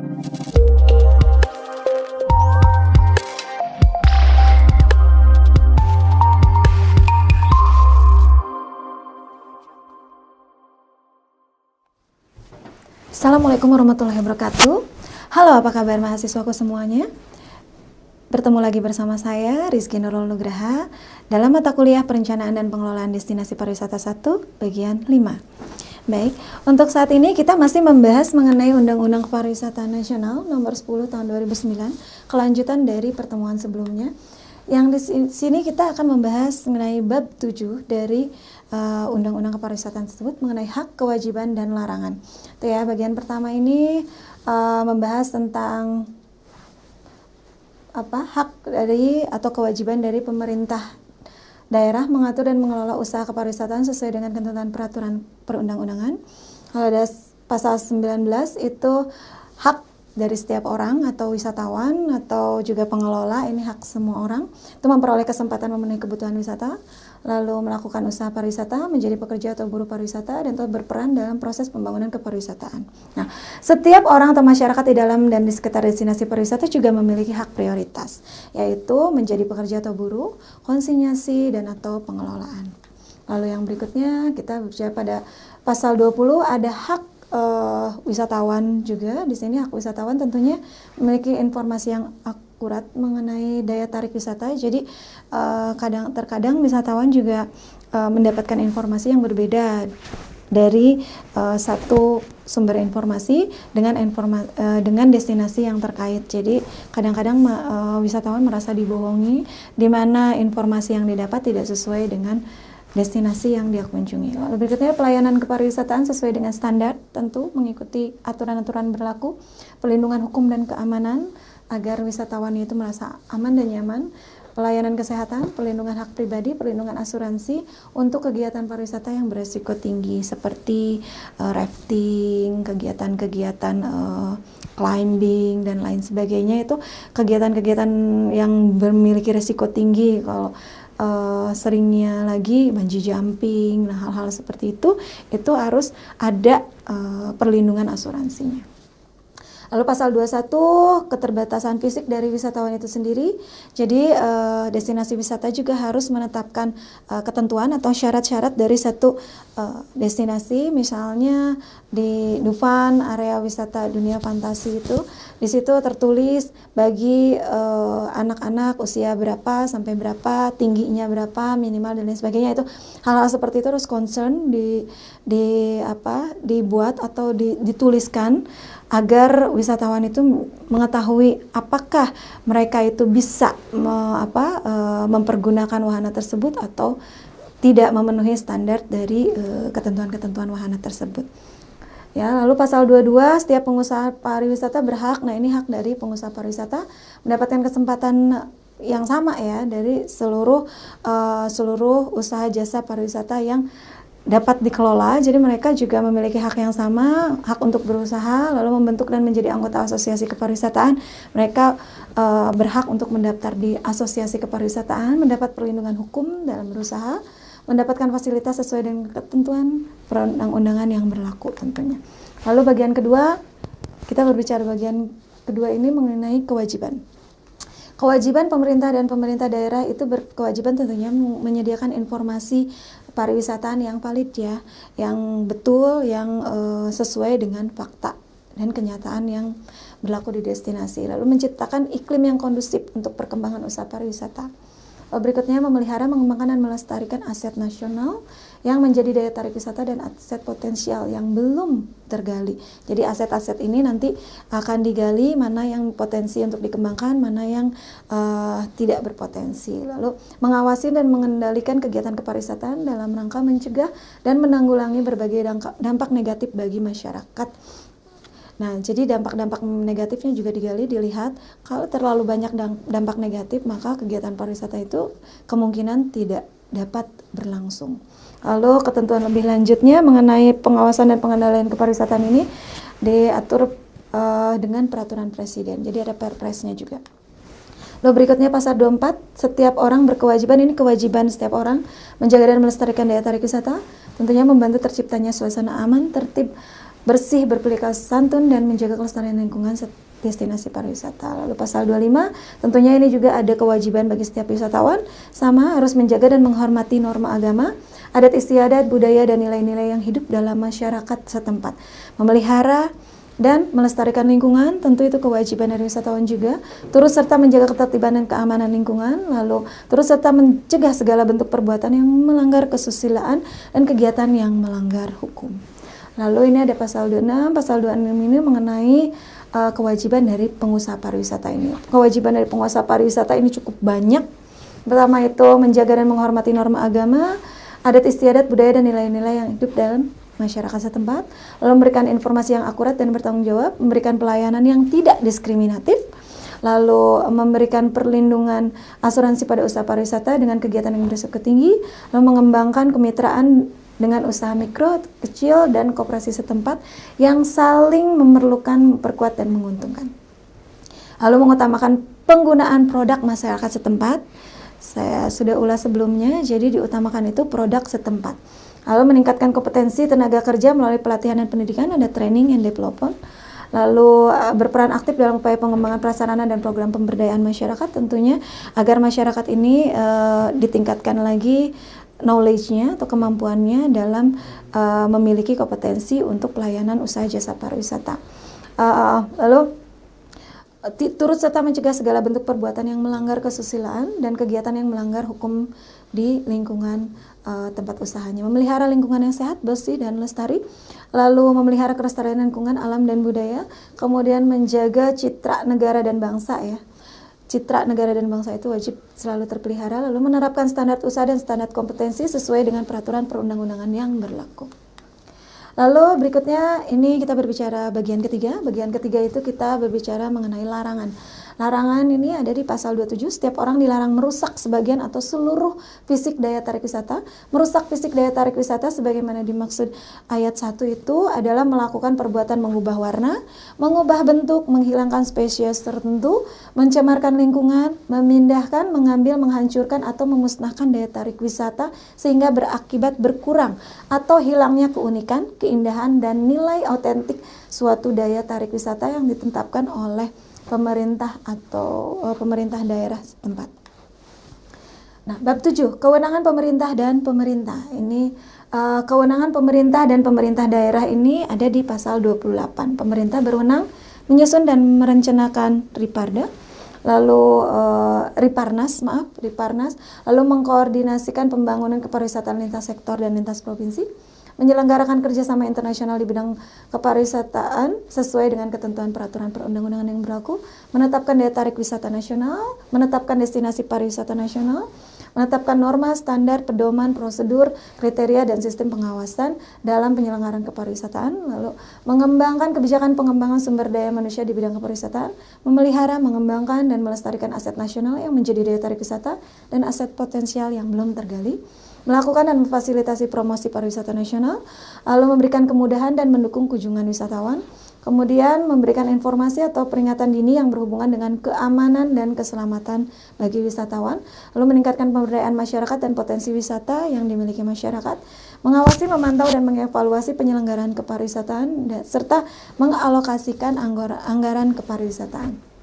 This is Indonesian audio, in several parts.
Assalamualaikum warahmatullahi wabarakatuh. Halo, apa kabar mahasiswaku semuanya? Bertemu lagi bersama saya, Rizky Nurul Nugraha, dalam mata kuliah Perencanaan dan Pengelolaan Destinasi Pariwisata 1, bagian 5. Baik, untuk saat ini kita masih membahas mengenai Undang-Undang Kepariwisataan Nasional Nomor 10 Tahun 2009, kelanjutan dari pertemuan sebelumnya. Yang di sini kita akan membahas mengenai bab 7 dari Undang-Undang Kepariwisataan tersebut mengenai hak, kewajiban, dan larangan. Itu ya, bagian pertama ini membahas tentang hak dari atau kewajiban dari pemerintah daerah mengatur dan mengelola usaha kepariwisataan sesuai dengan ketentuan peraturan perundang-undangan. Kalau ada pasal 19 itu hak dari setiap orang atau wisatawan atau juga pengelola, ini hak semua orang itu memperoleh kesempatan memenuhi kebutuhan wisata, lalu melakukan usaha pariwisata, menjadi pekerja atau buruh pariwisata, dan tetap berperan dalam proses pembangunan kepariwisataan. Nah, setiap orang atau masyarakat di dalam dan di sekitar destinasi pariwisata juga memiliki hak prioritas, yaitu menjadi pekerja atau buruh, konsinyasi, dan atau pengelolaan. Lalu yang berikutnya kita berbicara pada pasal 20 ada hak wisatawan juga. Di sini hak wisatawan tentunya memiliki informasi yang akurat mengenai daya tarik wisata. Jadi terkadang wisatawan juga mendapatkan informasi yang berbeda dari satu sumber informasi dengan destinasi yang terkait. Jadi kadang-kadang wisatawan merasa dibohongi, di mana informasi yang didapat tidak sesuai dengan destinasi yang dia kunjungi. Lalu berikutnya pelayanan kepariwisataan sesuai dengan standar, tentu mengikuti aturan-aturan berlaku, pelindungan hukum dan keamanan agar wisatawan itu merasa aman dan nyaman, pelayanan kesehatan, perlindungan hak pribadi, perlindungan asuransi untuk kegiatan pariwisata yang beresiko tinggi seperti rafting, kegiatan-kegiatan climbing dan lain sebagainya. Itu kegiatan-kegiatan yang memiliki resiko tinggi. Kalau seringnya lagi bungee jumping, nah hal-hal seperti itu harus ada perlindungan asuransinya. Lalu pasal 21 keterbatasan fisik dari wisatawan itu sendiri. Jadi destinasi wisata juga harus menetapkan ketentuan atau syarat-syarat dari satu destinasi. Misalnya di Dufan, area wisata dunia fantasi itu, di situ tertulis bagi anak-anak usia berapa sampai berapa, tingginya berapa, minimal dan lain sebagainya. Itu hal-hal seperti itu harus concern dibuat atau dituliskan agar wisatawan itu mengetahui apakah mereka itu bisa mempergunakan wahana tersebut atau tidak memenuhi standar dari ketentuan-ketentuan wahana tersebut. Ya, lalu pasal 22 setiap pengusaha pariwisata berhak, nah ini hak dari pengusaha pariwisata mendapatkan kesempatan yang sama ya dari seluruh usaha jasa pariwisata yang dapat dikelola. Jadi mereka juga memiliki hak yang sama, hak untuk berusaha, lalu membentuk dan menjadi anggota asosiasi kepariwisataan. Mereka berhak untuk mendaftar di asosiasi kepariwisataan, mendapat perlindungan hukum dalam berusaha, mendapatkan fasilitas sesuai dengan ketentuan perundang-undangan yang berlaku tentunya. Lalu bagian kedua, kita berbicara bagian kedua ini mengenai kewajiban. Kewajiban pemerintah dan pemerintah daerah itu berkewajiban tentunya menyediakan informasi pariwisataan yang valid ya, yang betul, yang sesuai dengan fakta dan kenyataan yang berlaku di destinasi. Lalu menciptakan iklim yang kondusif untuk perkembangan usaha pariwisata. Berikutnya memelihara, mengembangkan dan melestarikan aset nasional yang menjadi daya tarik wisata dan aset potensial yang belum tergali. Jadi aset-aset ini nanti akan digali mana yang potensi untuk dikembangkan, mana yang tidak berpotensi. Lalu mengawasi dan mengendalikan kegiatan kepariwisataan dalam rangka mencegah dan menanggulangi berbagai dampak negatif bagi masyarakat. Nah, jadi dampak-dampak negatifnya juga digali, dilihat. Kalau terlalu banyak dampak negatif, maka kegiatan pariwisata itu kemungkinan tidak dapat berlangsung. Lalu ketentuan lebih lanjutnya mengenai pengawasan dan pengendalian kepariwisataan ini diatur dengan peraturan presiden. Jadi ada perpresnya juga. Lalu berikutnya pasal 24, setiap orang berkewajiban, ini kewajiban setiap orang menjaga dan melestarikan daya tarik wisata, tentunya membantu terciptanya suasana aman, tertib, bersih, berpilih kasih santun, dan menjaga kelestarian lingkungan destinasi pariwisata. Lalu pasal 25, tentunya ini juga ada kewajiban bagi setiap wisatawan, sama harus menjaga dan menghormati norma agama, adat istiadat, budaya, dan nilai-nilai yang hidup dalam masyarakat setempat. Memelihara dan melestarikan lingkungan, tentu itu kewajiban dari wisatawan juga. Turut serta menjaga ketertiban dan keamanan lingkungan, lalu turut serta mencegah segala bentuk perbuatan yang melanggar kesusilaan dan kegiatan yang melanggar hukum. Lalu ini ada pasal 26, pasal 26 ini mengenai kewajiban dari pengusaha pariwisata ini. Kewajiban dari pengusaha pariwisata ini cukup banyak. Pertama itu menjaga dan menghormati norma agama, adat istiadat, budaya, dan nilai-nilai yang hidup dalam masyarakat setempat, lalu memberikan informasi yang akurat dan bertanggung jawab, memberikan pelayanan yang tidak diskriminatif, lalu memberikan perlindungan asuransi pada usaha pariwisata dengan kegiatan yang berisiko tinggi, lalu mengembangkan kemitraan dengan usaha mikro, kecil, dan koperasi setempat yang saling memerlukan, memperkuat, dan menguntungkan. Lalu mengutamakan penggunaan produk masyarakat setempat. Saya sudah ulas sebelumnya, jadi diutamakan itu produk setempat. Lalu meningkatkan kompetensi tenaga kerja melalui pelatihan dan pendidikan, ada training and development. Lalu berperan aktif dalam upaya pengembangan prasarana dan program pemberdayaan masyarakat, tentunya agar masyarakat ini ditingkatkan lagi knowledge-nya atau kemampuannya dalam memiliki kompetensi untuk pelayanan usaha jasa pariwisata. Lalu turut serta mencegah segala bentuk perbuatan yang melanggar kesusilaan dan kegiatan yang melanggar hukum di lingkungan tempat usahanya. Memelihara lingkungan yang sehat, bersih, dan lestari, lalu memelihara kelestarian lingkungan, alam, dan budaya, kemudian menjaga citra negara dan bangsa ya. Citra negara dan bangsa itu wajib selalu terpelihara, lalu menerapkan standar usaha dan standar kompetensi sesuai dengan peraturan perundang-undangan yang berlaku. Lalu berikutnya ini kita berbicara bagian ketiga. Bagian ketiga itu kita berbicara mengenai larangan. Larangan ini ada di pasal 27, setiap orang dilarang merusak sebagian atau seluruh fisik daya tarik wisata. Merusak fisik daya tarik wisata sebagaimana dimaksud ayat 1 itu adalah melakukan perbuatan mengubah warna, mengubah bentuk, menghilangkan spesies tertentu, mencemarkan lingkungan, memindahkan, mengambil, menghancurkan, atau memusnahkan daya tarik wisata sehingga berakibat berkurang atau hilangnya keunikan, keindahan, dan nilai autentik suatu daya tarik wisata yang ditetapkan oleh pemerintah atau pemerintah daerah setempat. Nah, bab 7, kewenangan pemerintah dan pemerintah. Ini kewenangan pemerintah dan pemerintah daerah ini ada di pasal 28. Pemerintah berwenang menyusun dan merencanakan Riparda, lalu Riparnas, lalu mengkoordinasikan pembangunan kepariwisataan lintas sektor dan lintas provinsi, menyelenggarakan kerjasama internasional di bidang kepariwisataan sesuai dengan ketentuan peraturan perundang-undangan yang berlaku, menetapkan daya tarik wisata nasional, menetapkan destinasi pariwisata nasional, menetapkan norma, standar, pedoman, prosedur, kriteria, dan sistem pengawasan dalam penyelenggaraan kepariwisataan, lalu mengembangkan kebijakan pengembangan sumber daya manusia di bidang kepariwisataan, memelihara, mengembangkan, dan melestarikan aset nasional yang menjadi daya tarik wisata dan aset potensial yang belum tergali, melakukan dan memfasilitasi promosi pariwisata nasional, lalu memberikan kemudahan dan mendukung kunjungan wisatawan, kemudian memberikan informasi atau peringatan dini yang berhubungan dengan keamanan dan keselamatan bagi wisatawan, lalu meningkatkan pemberdayaan masyarakat dan potensi wisata yang dimiliki masyarakat, mengawasi, memantau, dan mengevaluasi penyelenggaraan kepariwisataan, serta mengalokasikan anggaran kepariwisataan.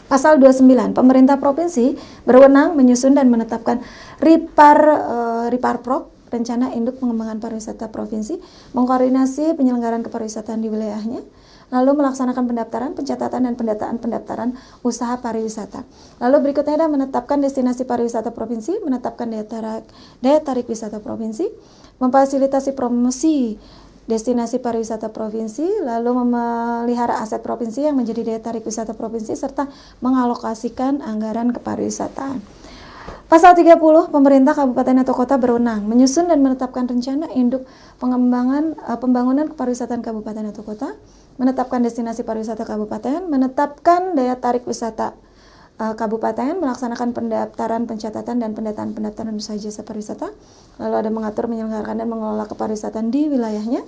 Pasal 29, pemerintah provinsi berwenang menyusun dan menetapkan Riparprok, rencana induk pengembangan pariwisata provinsi, mengkoordinasi penyelenggaraan kepariwisataan di wilayahnya, lalu melaksanakan pendaftaran, pencatatan, dan pendataan pendaftaran usaha pariwisata. Lalu berikutnya adalah menetapkan destinasi pariwisata provinsi, menetapkan daya tarik wisata provinsi, memfasilitasi promosi destinasi pariwisata provinsi, lalu memelihara aset provinsi yang menjadi daya tarik wisata provinsi, serta mengalokasikan anggaran kepariwisataan. Pasal 30, pemerintah kabupaten atau kota berwenang menyusun dan menetapkan rencana induk pembangunan kepariwisataan kabupaten atau kota, menetapkan destinasi pariwisata kabupaten, menetapkan daya tarik wisata kabupaten, melaksanakan pendaftaran, pencatatan, dan pendataan usaha jasa pariwisata, lalu ada mengatur, menyelenggarakan, dan mengelola kepariwisataan di wilayahnya,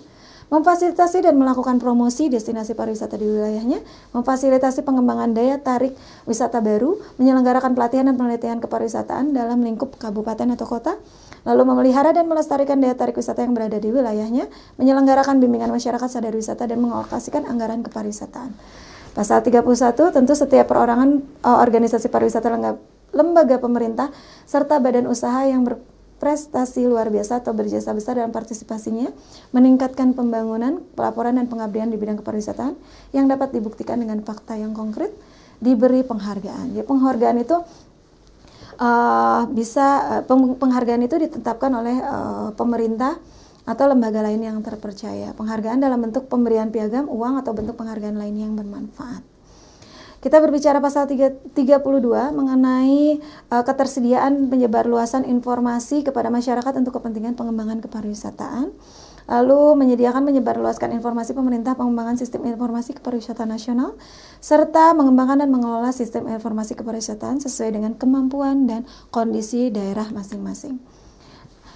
memfasilitasi dan melakukan promosi destinasi pariwisata di wilayahnya, memfasilitasi pengembangan daya tarik wisata baru, menyelenggarakan pelatihan dan penelitian kepariwisataan dalam lingkup kabupaten atau kota, lalu memelihara dan melestarikan daya tarik wisata yang berada di wilayahnya, menyelenggarakan bimbingan masyarakat sadar wisata dan mengalokasikan anggaran kepariwisataan. Pasal 31, tentu setiap perorangan, organisasi pariwisata, lembaga pemerintah, serta badan usaha yang berprestasi luar biasa atau berjasa besar dalam partisipasinya, meningkatkan pembangunan, pelaporan, dan pengabdian di bidang kepariwisataan yang dapat dibuktikan dengan fakta yang konkret, diberi penghargaan. Jadi penghargaan itu penghargaan itu ditetapkan oleh pemerintah atau lembaga lain yang terpercaya. Penghargaan dalam bentuk pemberian piagam, uang, atau bentuk penghargaan lain yang bermanfaat. Kita berbicara pasal 32 mengenai ketersediaan penyebarluasan informasi kepada masyarakat untuk kepentingan pengembangan kepariwisataan. Lalu menyediakan menyebarluaskan informasi pemerintah pengembangan sistem informasi kepariwisataan nasional, serta mengembangkan dan mengelola sistem informasi kepariwisataan sesuai dengan kemampuan dan kondisi daerah masing-masing.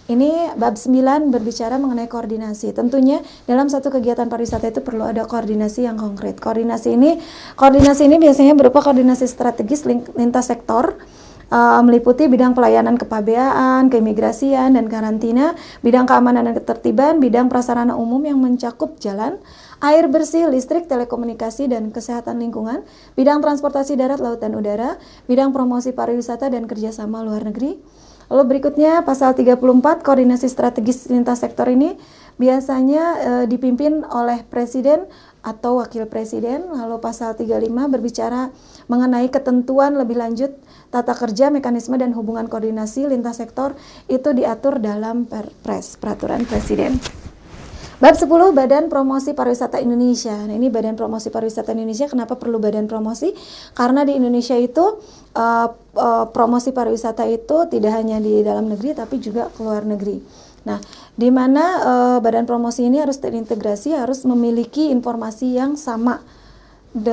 Ini bab 9 berbicara mengenai koordinasi. Tentunya dalam satu kegiatan pariwisata itu perlu ada koordinasi yang konkret. Koordinasi ini biasanya berupa koordinasi strategis lintas sektor, meliputi bidang pelayanan kepabeaan, keimigrasian, dan karantina, bidang keamanan dan ketertiban, bidang prasarana umum yang mencakup jalan, air bersih, listrik, telekomunikasi, dan kesehatan lingkungan, bidang transportasi darat, laut, dan udara, bidang promosi pariwisata dan kerjasama luar negeri. Lalu berikutnya pasal 34, koordinasi strategis lintas sektor ini biasanya dipimpin oleh presiden atau wakil presiden. Lalu pasal 35 berbicara mengenai ketentuan lebih lanjut tata kerja, mekanisme, dan hubungan koordinasi lintas sektor itu diatur dalam Perpres, peraturan presiden. Bab 10, Badan Promosi Pariwisata Indonesia. Nah, ini Badan Promosi Pariwisata Indonesia. Kenapa perlu badan promosi? Karena di Indonesia itu promosi pariwisata itu tidak hanya di dalam negeri tapi juga ke luar negeri. Nah, di mana badan promosi ini harus terintegrasi, harus memiliki informasi yang sama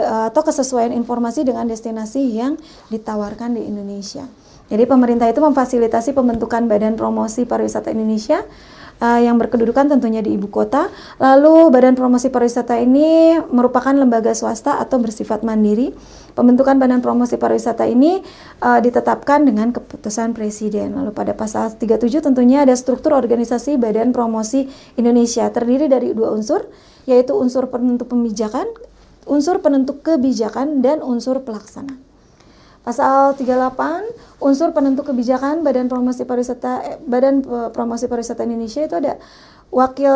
atau kesesuaian informasi dengan destinasi yang ditawarkan di Indonesia. Jadi pemerintah itu memfasilitasi pembentukan Badan Promosi Pariwisata Indonesia yang berkedudukan tentunya di ibu kota. Lalu Badan Promosi Pariwisata ini merupakan lembaga swasta atau bersifat mandiri. Pembentukan Badan Promosi Pariwisata ini ditetapkan dengan keputusan presiden. Lalu pada pasal 37 tentunya ada struktur organisasi Badan Promosi Indonesia, terdiri dari dua unsur, yaitu unsur penentu kebijakan dan unsur pelaksana. Pasal 38, unsur penentu kebijakan Badan Promosi Pariwisata Indonesia itu ada wakil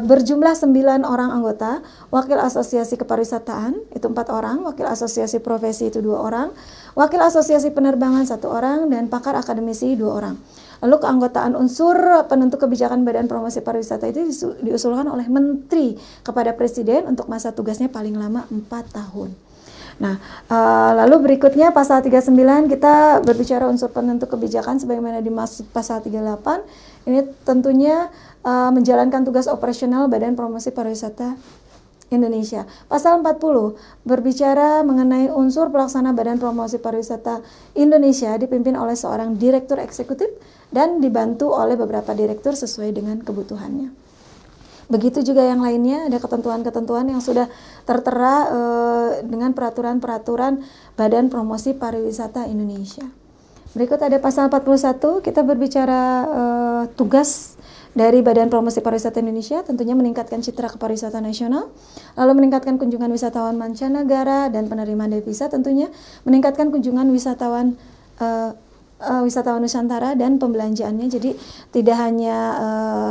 berjumlah 9 orang anggota, wakil asosiasi kepariwisataan itu 4 orang, wakil asosiasi profesi itu 2 orang, wakil asosiasi penerbangan 1 orang, dan pakar akademisi 2 orang. Lalu keanggotaan unsur penentu kebijakan Badan Promosi Pariwisata itu diusulkan oleh Menteri kepada Presiden untuk masa tugasnya paling lama 4 tahun. Nah, lalu berikutnya pasal 39 kita berbicara unsur penentu kebijakan sebagaimana dimaksud pasal 38. Ini tentunya menjalankan tugas operasional Badan Promosi Pariwisata Indonesia. Pasal 40 berbicara mengenai unsur pelaksana Badan Promosi Pariwisata Indonesia dipimpin oleh seorang direktur eksekutif dan dibantu oleh beberapa direktur sesuai dengan kebutuhannya. Begitu juga yang lainnya, ada ketentuan-ketentuan yang sudah tertera dengan peraturan-peraturan Badan Promosi Pariwisata Indonesia. Berikut ada pasal 41, kita berbicara tugas dari Badan Promosi Pariwisata Indonesia, tentunya meningkatkan citra kepariwisataan nasional, lalu meningkatkan kunjungan wisatawan mancanegara dan penerimaan devisa, tentunya meningkatkan kunjungan wisatawan Nusantara dan pembelanjaannya. Jadi tidak hanya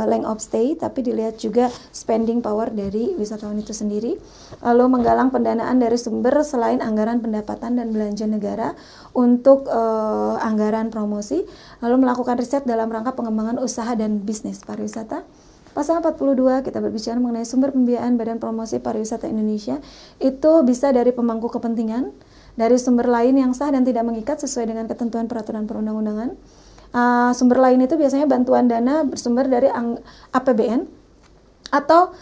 length of stay, tapi dilihat juga spending power dari wisatawan itu sendiri. Lalu menggalang pendanaan dari sumber selain anggaran pendapatan dan belanja negara untuk anggaran promosi. Lalu melakukan riset dalam rangka pengembangan usaha dan bisnis pariwisata. Pasal 42 kita berbicara mengenai sumber pembiayaan Badan Promosi Pariwisata Indonesia. Itu bisa dari pemangku kepentingan, dari sumber lain yang sah dan tidak mengikat sesuai dengan ketentuan peraturan perundang-undangan. Sumber lain itu biasanya bantuan dana bersumber dari APBN atau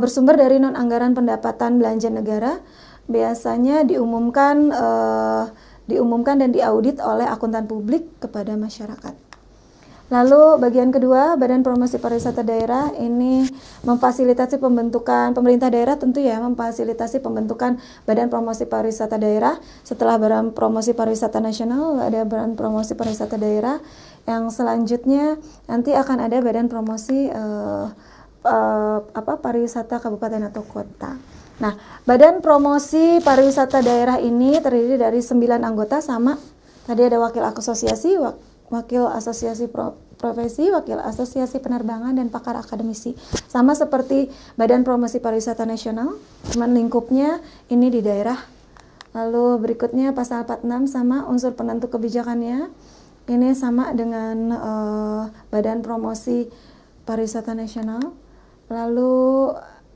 bersumber dari non-anggaran pendapatan belanja negara, biasanya diumumkan dan diaudit oleh akuntan publik kepada masyarakat. Lalu bagian kedua, Badan Promosi Pariwisata Daerah ini memfasilitasi pembentukan pemerintah daerah tentu ya, memfasilitasi pembentukan Badan Promosi Pariwisata Daerah. Setelah Badan Promosi Pariwisata Nasional, ada Badan Promosi Pariwisata Daerah. Yang selanjutnya nanti akan ada Badan Promosi Pariwisata Kabupaten atau Kota. Nah, Badan Promosi Pariwisata Daerah ini terdiri dari 9 anggota sama. Tadi ada wakil asosiasi, wakil asosiasi profesi, wakil asosiasi penerbangan, dan pakar akademisi. Sama seperti Badan Promosi Pariwisata Nasional, cuman lingkupnya ini di daerah. Lalu berikutnya pasal 46 sama unsur penentu kebijakannya. Ini sama dengan Badan Promosi Pariwisata Nasional. Lalu,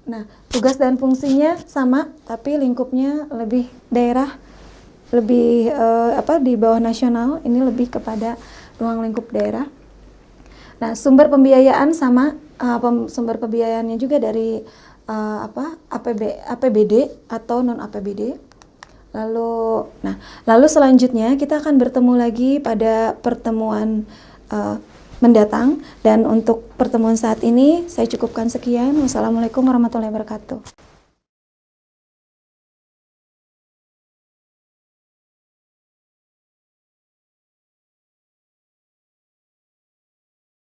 nah, tugas dan fungsinya sama, tapi lingkupnya lebih daerah, lebih di bawah nasional. Ini lebih kepada ruang lingkup daerah. Nah, sumber pembiayaan sama, sumber pembiayaannya juga dari APBD atau non APBD. Lalu selanjutnya kita akan bertemu lagi pada pertemuan mendatang, dan untuk pertemuan saat ini saya cukupkan sekian. Wassalamualaikum warahmatullahi wabarakatuh.